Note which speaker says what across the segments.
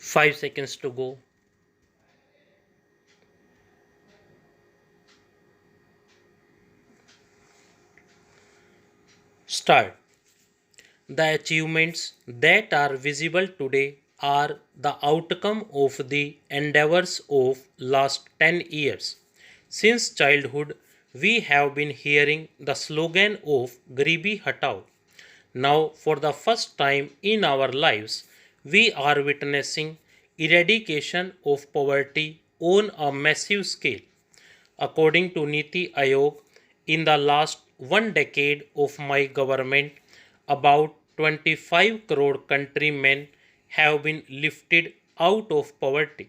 Speaker 1: 5 seconds to go. Start. The achievements that are visible today are the outcome of the endeavors of last 10 years. Since childhood, we have been hearing the slogan of Garibi Hatao. Now, for the first time in our lives, we are witnessing eradication of poverty on a massive scale. According to Niti Aayog, in the last one decade of my government, about 25 crore countrymen have been lifted out of poverty.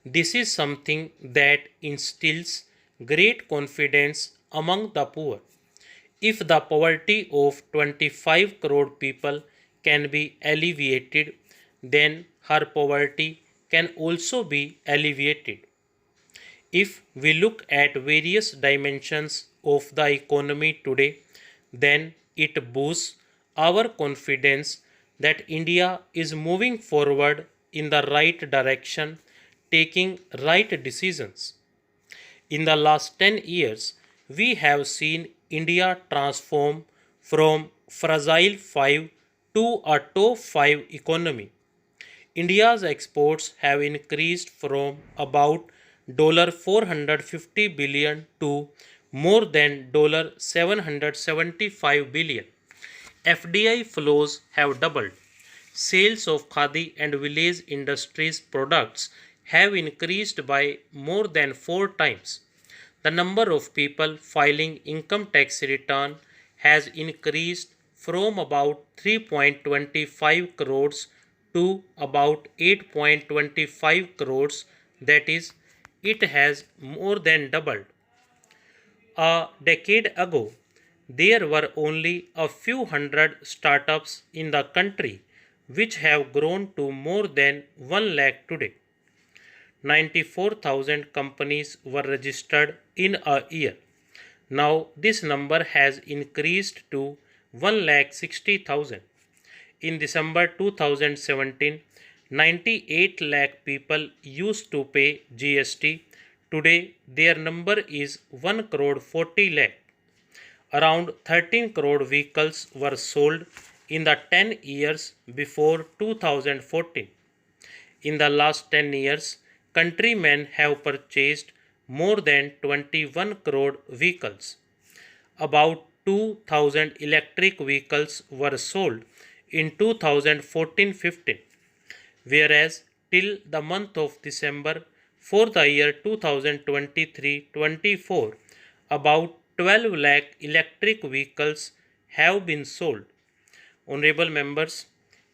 Speaker 1: This is something that instills great confidence among the poor. If the poverty of 25 crore people can be alleviated, then her poverty can also be alleviated. If we look at various dimensions of the economy today, then it boosts our confidence that India is moving forward in the right direction, taking right decisions. In the last 10 years, we have seen India transform from fragile 5 to a top 5 economy. India's exports have increased from about $450 billion to more than $775 billion. FDI flows have doubled. Sales of Khadi and village industries products have increased by more than 4 times. The number of people filing income tax return has increased from about 3.25 crores to about 8.25 crores, that is, it has more than doubled. A decade ago, there were only a few hundred startups in the country, which have grown to more than 1 lakh today. 94,000 companies were registered in a year. Now this number has increased to 1,60,000. In December 2017, 98 lakh people used to pay GST. Today their number is 1 crore 40 lakh. Around 13 crore vehicles were sold in the 10 years before 2014. In the last 10 years, countrymen have purchased more than 21 crore vehicles. About 2,000 electric vehicles were sold in 2014-15, whereas till the month of December for the year 2023-24, about 12 lakh electric vehicles have been sold. Honorable members,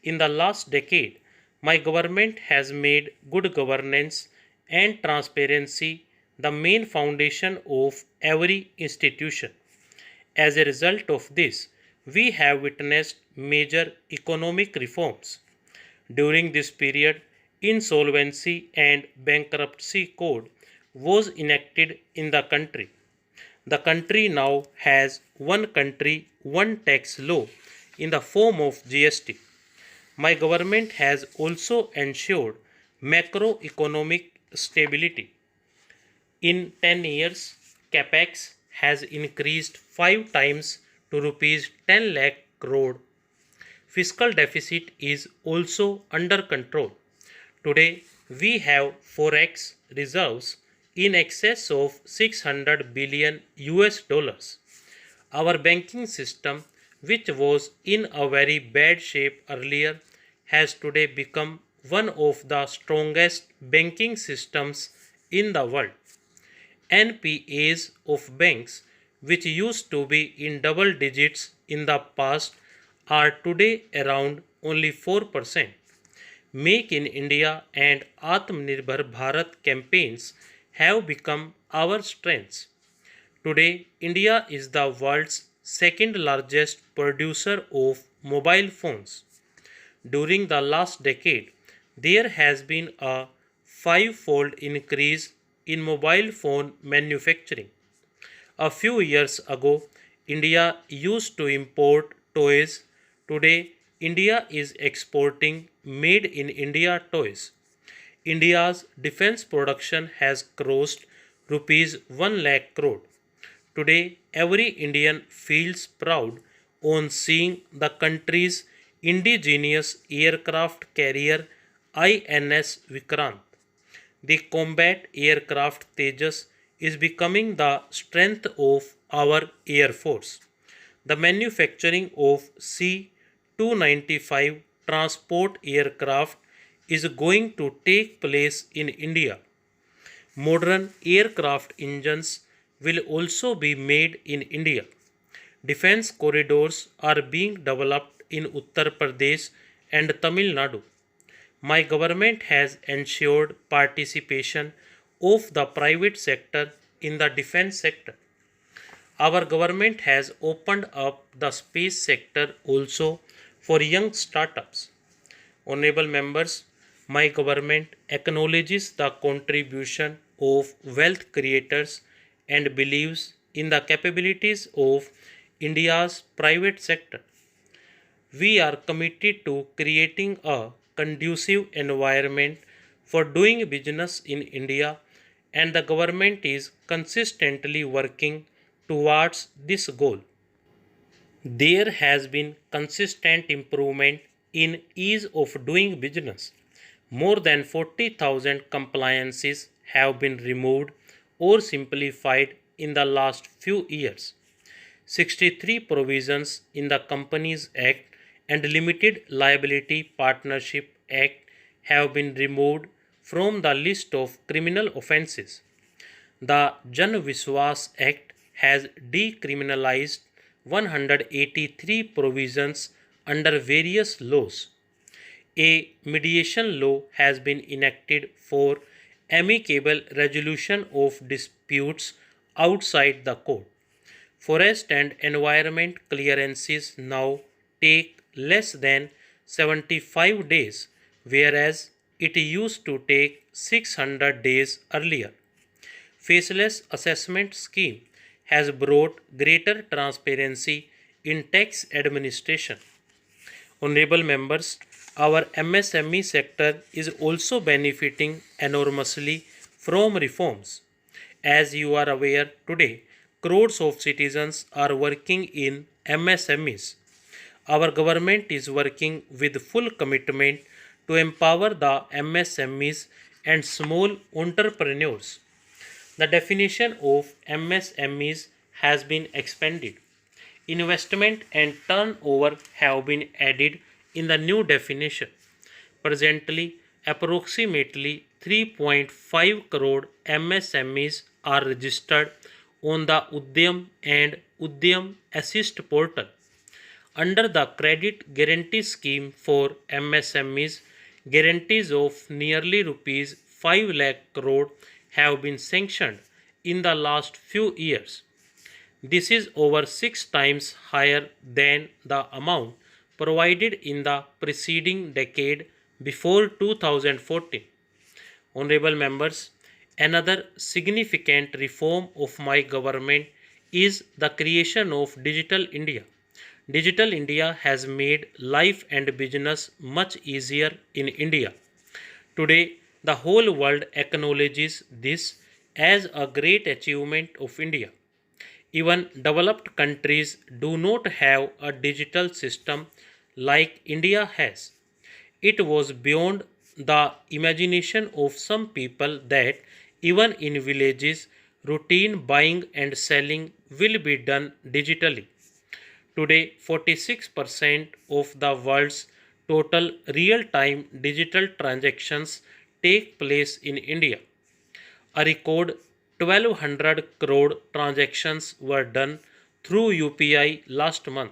Speaker 1: in the last decade, my government has made good governance and transparency the main foundation of every institution. As a result of this, we have witnessed major economic reforms. During this period, insolvency and bankruptcy code was enacted in the country. The country now has one country, one tax law in the form of GST. My government has also ensured macroeconomic stability. In 10 years, capex has increased 5 times to rupees 10 lakh crore. Fiscal deficit is also under control. Today, we have forex reserves in excess of 600 billion US dollars. Our banking system, which was in a very bad shape earlier, has today become one of the strongest banking systems in the world. NPAs of banks, which used to be in double digits in the past, are today around only 4%. Make in India and Atmanirbhar Bharat campaigns have become our strengths. Today, India is the world's second largest producer of mobile phones. During the last decade, there has been a five-fold increase in mobile phone manufacturing. A few years ago, India used to import toys. Today, India is exporting made in India toys. India's defense production has crossed rupees 1 lakh crore. Today, every Indian feels proud on seeing the country's indigenous aircraft carrier INS Vikrant. The combat aircraft Tejas is becoming the strength of our Air Force. The manufacturing of C 295 transport aircraft is going to take place in India. Modern aircraft engines will also be made in India. Defense corridors are being developed in Uttar Pradesh and Tamil Nadu. My government has ensured participation of the private sector in the defense sector. Our government has opened up the space sector also for young startups. Honorable members, my government acknowledges the contribution of wealth creators and believes in the capabilities of India's private sector. We are committed to creating a conducive environment for doing business in India, and the government is consistently working towards this goal. There has been consistent improvement in ease of doing business. More than 40,000 compliances have been removed or simplified in the last few years. 63 provisions in the Companies Act and Limited Liability Partnership Act have been removed from the list of criminal offences. The Jan Viswas Act has decriminalized 183 provisions under various laws. A mediation law has been enacted for amicable resolution of disputes outside the court. Forest and environment clearances now take less than 75 days, whereas it used to take 600 days earlier. Faceless assessment scheme has brought greater transparency in tax administration. Honorable members, our MSME sector is also benefiting enormously from reforms. As you are aware today, crores of citizens are working in MSMEs. Our government is working with full commitment to empower the MSMEs and small entrepreneurs. The definition of MSMEs has been expanded. Investment and turnover have been added in the new definition. Presently, approximately 3.5 crore MSMEs are registered on the Udyam and Udyam Assist portal. Under the Credit Guarantee Scheme for MSMEs, guarantees of nearly rupees 5 lakh crore have been sanctioned in the last few years. This is over 6 times higher than the amount provided in the preceding decade before 2014. Honorable members, another significant reform of my government is the creation of Digital India. Digital India has made life and business much easier in India. Today, the whole world acknowledges this as a great achievement of India. Even developed countries do not have a digital system like India has. It was beyond the imagination of some people that even in villages, routine buying and selling will be done digitally. Today, 46% of the world's total real time digital transactions take place in India. A record 1200 crore transactions were done through UPI last month.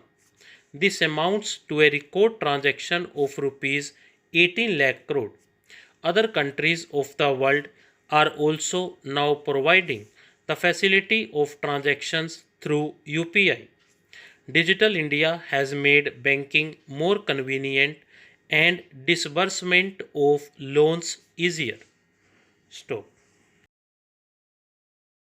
Speaker 1: This amounts to a record transaction of rupees 18 lakh crore. Other countries of the world are also now providing the facility of transactions through UPI. Digital India has made banking more convenient and disbursement of loans easier. Stop.